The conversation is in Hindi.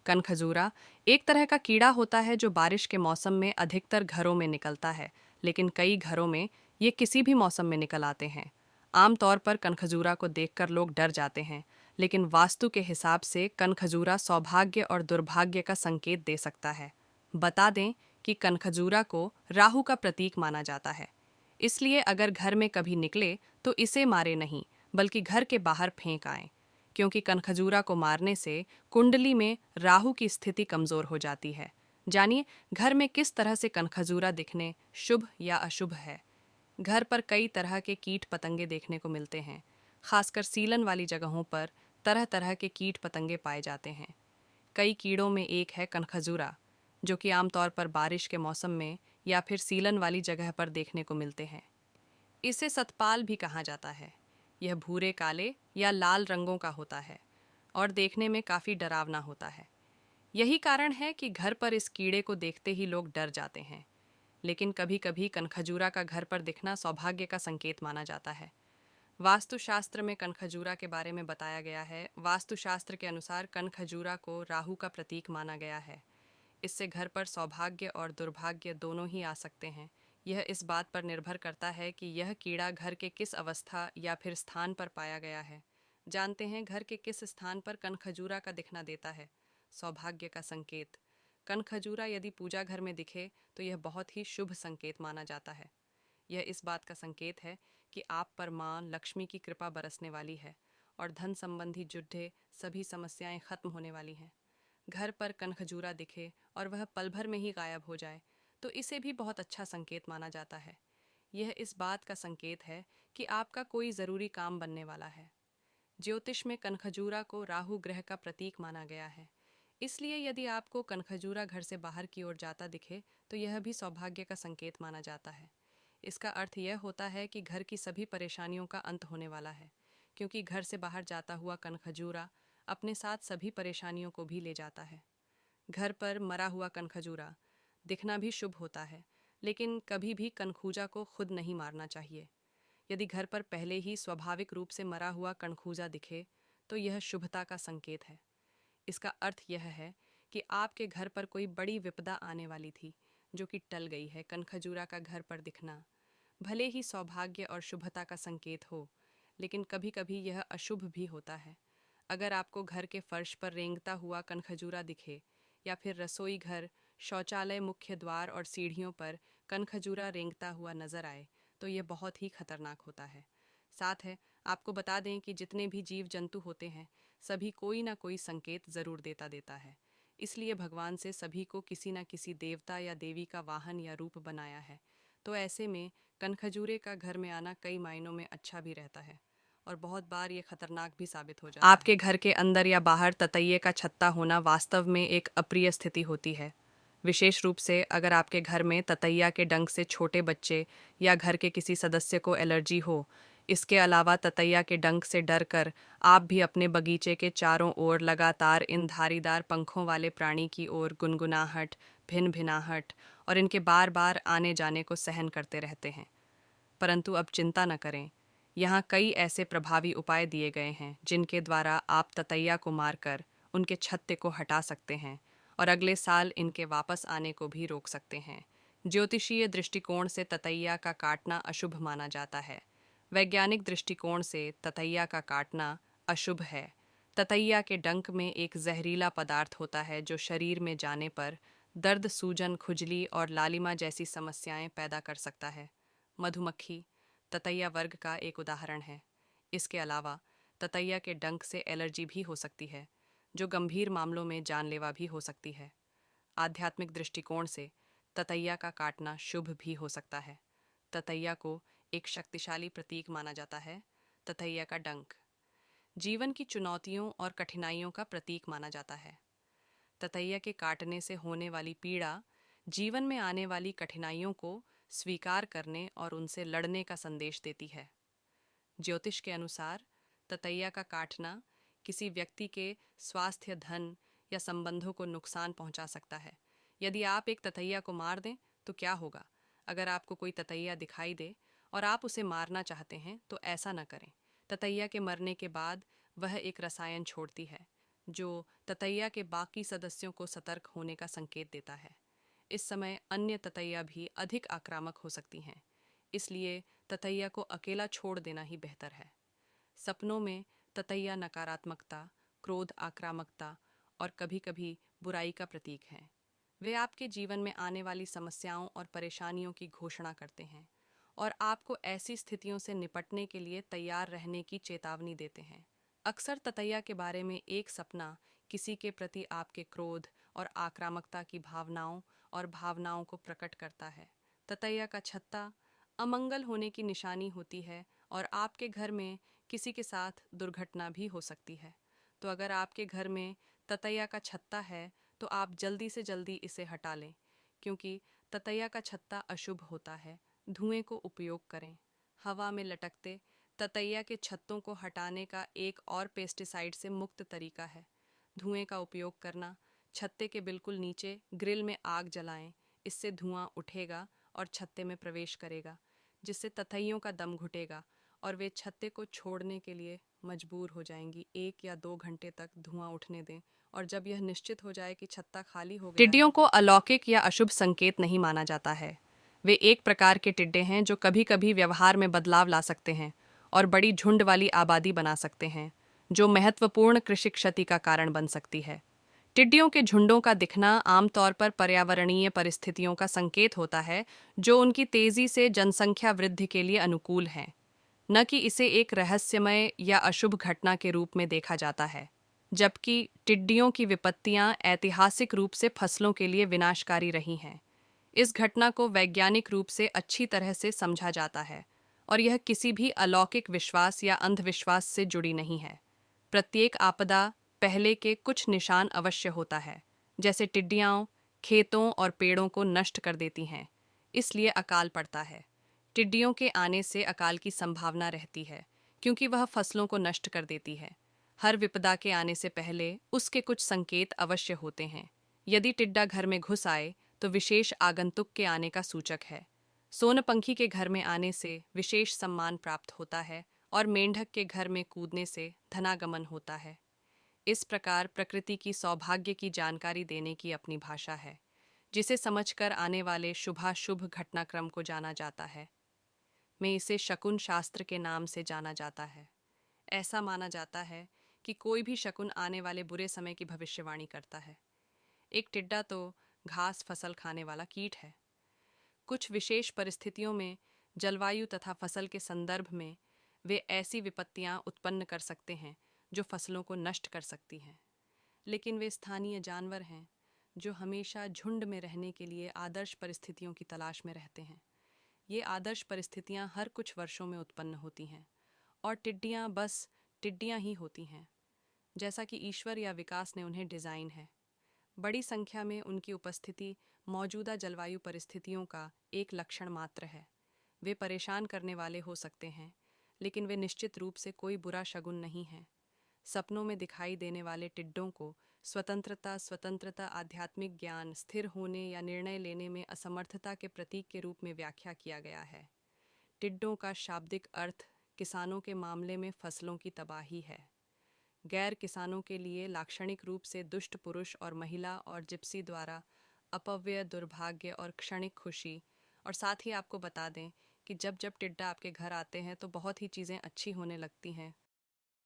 कनखजूरा एक तरह का कीड़ा होता है जो बारिश के मौसम में अधिकतर घरों में निकलता है, लेकिन कई घरों में ये किसी भी मौसम में निकल आते हैं। आमतौर पर कनखजूरा को देखकर लोग डर जाते हैं, लेकिन वास्तु के हिसाब से कनखजूरा सौभाग्य और दुर्भाग्य का संकेत दे सकता है। बता दें कि कनखजूरा को राहु का प्रतीक माना जाता है, इसलिए अगर घर में कभी निकले तो इसे मारे नहीं, बल्कि घर के बाहर फेंक आएं, क्योंकि कनखजूरा को मारने से कुंडली में राहु की स्थिति कमजोर हो जाती है। जानिए घर में किस तरह से कनखजूरा दिखने शुभ या अशुभ है। घर पर कई तरह के कीट पतंगे देखने को मिलते हैं। खासकर सीलन वाली जगहों पर तरह तरह के कीट पतंगे पाए जाते हैं। कई कीड़ों में एक है कनखजूरा, जो कि आमतौर पर बारिश के मौसम में या फिर सीलन वाली जगह पर देखने को मिलते हैं। इसे सतपाल भी कहा जाता है। यह भूरे, काले या लाल रंगों का होता है और देखने में काफ़ी डरावना होता है। यही कारण है कि घर पर इस कीड़े को देखते ही लोग डर जाते हैं। लेकिन कभी कभी कनखजूरा का घर पर दिखना सौभाग्य का संकेत माना जाता है। वास्तुशास्त्र में कनखजूरा के बारे में बताया गया है। वास्तुशास्त्र के अनुसार कनखजूरा को राहु का प्रतीक माना गया है। इससे घर पर सौभाग्य और दुर्भाग्य दोनों ही आ सकते हैं। यह इस बात पर निर्भर करता है कि यह कीड़ा घर के किस अवस्था या फिर स्थान पर पाया गया है। जानते हैं घर के किस स्थान पर कनखजूरा का दिखना देता है। सौभाग्य का संकेत। कनखजूरा यदि पूजा घर में दिखे तो यह बहुत ही शुभ संकेत माना जाता है। यह इस बात का संकेत है कि आप पर मां लक्ष्मी की कृपा बरसने वाली है और धन संबंधी जुड्ढे सभी समस्याएं खत्म होने वाली हैं। घर पर कनखजूरा दिखे और वह पल भर में ही गायब हो जाए तो इसे भी बहुत अच्छा संकेत माना जाता है। यह इस बात का संकेत है कि आपका कोई ज़रूरी काम बनने वाला है। ज्योतिष में कनखजूरा को राहु ग्रह का प्रतीक माना गया है, इसलिए यदि आपको कनखजूरा घर से बाहर की ओर जाता दिखे तो यह भी सौभाग्य का संकेत माना जाता है। इसका अर्थ यह होता है कि घर की सभी परेशानियों का अंत होने वाला है, क्योंकि घर से बाहर जाता हुआ कनखजूरा अपने साथ सभी परेशानियों को भी ले जाता है। घर पर मरा हुआ कनखजूरा दिखना भी शुभ होता है, लेकिन कभी भी कनखूजा को खुद नहीं मारना चाहिए। यदि घर पर पहले ही स्वाभाविक रूप से मरा हुआ कनखूजा दिखे तो यह शुभता का संकेत है। इसका अर्थ यह है कि आपके घर पर कोई बड़ी विपदा आने वाली थी, जो कि टल गई है। कनखजूरा का घर पर दिखना भले ही सौभाग्य और शुभता का संकेत हो, लेकिन कभी कभी यह अशुभ भी होता है। अगर आपको घर के फर्श पर रेंगता हुआ कनखजूरा दिखे या फिर रसोई घर, शौचालय, मुख्य द्वार और सीढ़ियों पर कनखजूरा रेंगता हुआ नजर आए तो यह बहुत ही खतरनाक होता है। साथ है आपको बता दें कि जितने भी जीव जंतु होते हैं सभी कोई ना कोई संकेत जरूर देता देता है। इसलिए भगवान से सभी को किसी न किसी देवता या देवी का वाहन या रूप बनाया है। तो ऐसे में कनखजूरे का घर में आना कई मायनों में अच्छा भी रहता है और बहुत बार ये खतरनाक भी साबित हो जाता है। आपके घर के अंदर या बाहर ततैये का छत्ता होना वास्तव में एक अप्रिय स्थिति होती है। विशेष रूप से अगर आपके घर में ततैया के डंक से छोटे बच्चे या घर के किसी सदस्य को एलर्जी हो। इसके अलावा ततैया के डंक से डर कर आप भी अपने बगीचे के चारों ओर लगातार इन धारीदार पंखों वाले प्राणी की ओर गुनगुनाहट, भिन भिनाहट और इनके बार बार आने जाने को सहन करते रहते हैं। परंतु अब चिंता न करें, यहाँ कई ऐसे प्रभावी उपाय दिए गए हैं जिनके द्वारा आप ततैया को मारकर उनके छत्ते को हटा सकते हैं और अगले साल इनके वापस आने को भी रोक सकते हैं। ज्योतिषीय दृष्टिकोण से ततैया का काटना अशुभ माना जाता है। वैज्ञानिक दृष्टिकोण से ततैया का काटना अशुभ है। ततैया के डंक में एक जहरीला पदार्थ होता है जो शरीर में जाने पर दर्द, सूजन, खुजली और लालिमा जैसी समस्याएं पैदा कर सकता है। मधुमक्खी ततैया वर्ग का एक उदाहरण है। इसके अलावा ततैया के डंक से एलर्जी भी हो सकती है, जो गंभीर मामलों में जानलेवा भी हो सकती है। आध्यात्मिक दृष्टिकोण से ततैया का काटना शुभ भी हो सकता है। ततैया को एक शक्तिशाली प्रतीक माना जाता है। ततैया का डंक जीवन की चुनौतियों और कठिनाइयों का प्रतीक माना जाता है। ततैया के काटने से होने वाली पीड़ा जीवन में आने वाली कठिनाइयों को स्वीकार करने और उनसे लड़ने का संदेश देती है। ज्योतिष के अनुसार ततैया का काटना किसी व्यक्ति के स्वास्थ्य, धन या संबंधों को नुकसान पहुंचा सकता है। यदि आप एक ततैया को मार दें तो क्या होगा? अगर आपको कोई ततैया दिखाई दे और आप उसे मारना चाहते हैं तो ऐसा न करें। ततैया के मरने के बाद वह एक रसायन छोड़ती है जो ततैया के बाकी सदस्यों को सतर्क होने का संकेत देता है। इस समय अन्य ततैया भी अधिक आक्रामक हो सकती हैं, इसलिए ततैया को अकेला छोड़ देना ही बेहतर है। सपनों में ततैया नकारात्मकता, क्रोध, आक्रामकता और कभी-कभी बुराई का प्रतीक हैं। वे आपके जीवन में आने वाली समस्याओं और परेशानियों की घोषणा करते हैं और आपको ऐसी स्थितियों से निपटने के लिए तैयार रहने की चेतावनी देते हैं। अक्सर ततैया के बारे में एक सपना किसी के प्रति आपके क्रोध और आक्रामकता की भावनाओं को प्रकट करता है। ततैया का छत्ता अमंगल होने की निशानी होती है और आपके घर में किसी के साथ दुर्घटना भी हो सकती है। तो अगर आपके घर में ततैया का छत्ता है तो आप जल्दी से जल्दी इसे हटा लें, क्योंकि ततैया का छत्ता अशुभ होता है। धुएं को उपयोग करें। हवा में लटकते ततैया के छत्तों को हटाने का एक और पेस्टिसाइड से मुक्त तरीका है धुएं का उपयोग करना। छत्ते के बिल्कुल नीचे ग्रिल में आग जलाएं। इससे धुआं उठेगा और छत्ते में प्रवेश करेगा, जिससे ततैयों का दम घुटेगा और वे छत्ते को छोड़ने के लिए मजबूर हो जाएंगी। 1 या 2 घंटे तक धुआं उठने दें और जब यह निश्चित हो जाए कि छत्ता खाली हो गया टिड्डियों को अलौकिक या अशुभ संकेत नहीं माना जाता है। वे एक प्रकार के टिड्डे हैं जो कभी-कभी व्यवहार में बदलाव ला सकते हैं और बड़ी झुंड वाली आबादी बना सकते हैं, जो महत्वपूर्ण कृषि क्षति का कारण बन सकती है। टिड्डियों के झुंडों का दिखना आमतौर पर पर्यावरणीय परिस्थितियों का संकेत होता है, जो उनकी तेजी से जनसंख्या वृद्धि के लिए अनुकूल हैं, न कि इसे एक रहस्यमय या अशुभ घटना के रूप में देखा जाता है। जबकि टिड्डियों की विपत्तियां ऐतिहासिक रूप से फसलों के लिए विनाशकारी रही हैं। इस घटना को वैज्ञानिक रूप से अच्छी तरह से समझा जाता है और यह किसी भी अलौकिक विश्वास या अंधविश्वास से जुड़ी नहीं है। प्रत्येक आपदा पहले के कुछ निशान अवश्य होता है, जैसे टिड्डियां खेतों और पेड़ों को नष्ट कर देती हैं, इसलिए अकाल पड़ता है। टिड्डियों के आने से अकाल की संभावना रहती है, क्योंकि वह फसलों को नष्ट कर देती है। हर विपदा के आने से पहले उसके कुछ संकेत अवश्य होते हैं। यदि टिड्डा घर में घुस आए तो विशेष आगंतुक के आने का सूचक है। सोनपंखी के घर में आने से विशेष सम्मान प्राप्त होता है और मेंढक के घर में कूदने से धनागमन होता है। इस प्रकार प्रकृति की सौभाग्य की जानकारी देने की अपनी भाषा है, जिसे समझकर आने वाले शुभाशुभ घटनाक्रम को जाना जाता है। में इसे शकुन शास्त्र के नाम से जाना जाता है। ऐसा माना जाता है कि कोई भी शकुन आने वाले बुरे समय की भविष्यवाणी करता है। एक टिड्डा तो घास फसल खाने वाला कीट है। कुछ विशेष परिस्थितियों में जलवायु तथा फसल के संदर्भ में वे ऐसी विपत्तियां उत्पन्न कर सकते हैं जो फसलों को नष्ट कर सकती हैं। लेकिन वे स्थानीय जानवर हैं जो हमेशा झुंड में रहने के लिए आदर्श परिस्थितियों की तलाश में रहते हैं। ये आदर्श परिस्थितियां हर कुछ वर्षों में उत्पन्न होती हैं और टिड्डियां बस टिड्डियां ही होती हैं, जैसा कि ईश्वर या विकास ने उन्हें डिज़ाइन है। बड़ी संख्या में उनकी उपस्थिति मौजूदा जलवायु परिस्थितियों का एक लक्षण मात्र है। वे परेशान करने वाले हो सकते हैं, लेकिन वे निश्चित रूप से कोई बुरा शगुन नहीं हैं। सपनों में दिखाई देने वाले टिड्डों को स्वतंत्रता, आध्यात्मिक ज्ञान, स्थिर होने या निर्णय लेने में असमर्थता के प्रतीक के रूप में व्याख्या किया गया है। टिड्डों का शाब्दिक अर्थ किसानों के मामले में फसलों की तबाही है। गैर किसानों के लिए लाक्षणिक रूप से दुष्ट पुरुष और महिला और जिप्सी द्वारा अपव्यय, दुर्भाग्य और क्षणिक खुशी। और साथ ही आपको बता दें कि जब जब टिड्डा आपके घर आते हैं तो बहुत ही चीज़ें अच्छी होने लगती हैं।